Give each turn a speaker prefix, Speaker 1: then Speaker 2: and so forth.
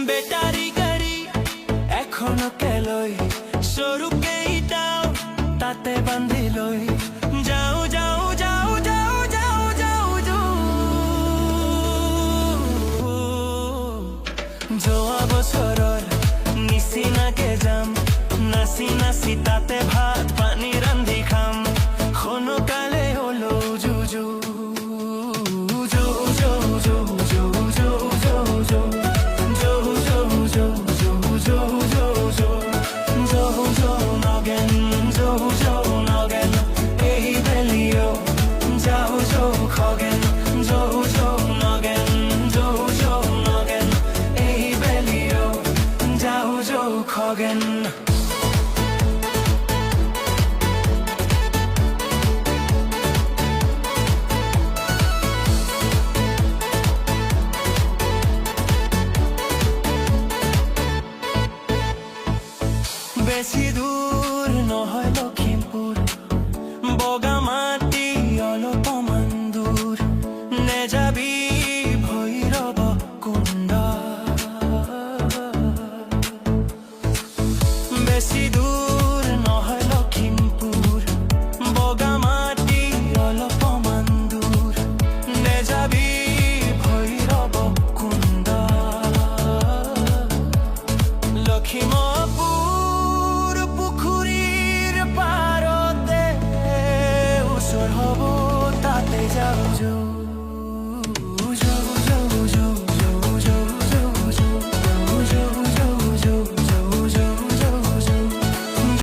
Speaker 1: বেটারি গাড়ি এখনো কেলই সরু কেইটাও তাতে বান্ধি লই যাও যাও যাও যাও যাও যাও যোৱা বছৰৰ নিচিনাকে যাম নাচি নাচি তাতে ভাত পানী ৰান্ধি খাম সোনকালে হলো জুজু বেশি দূর নহয়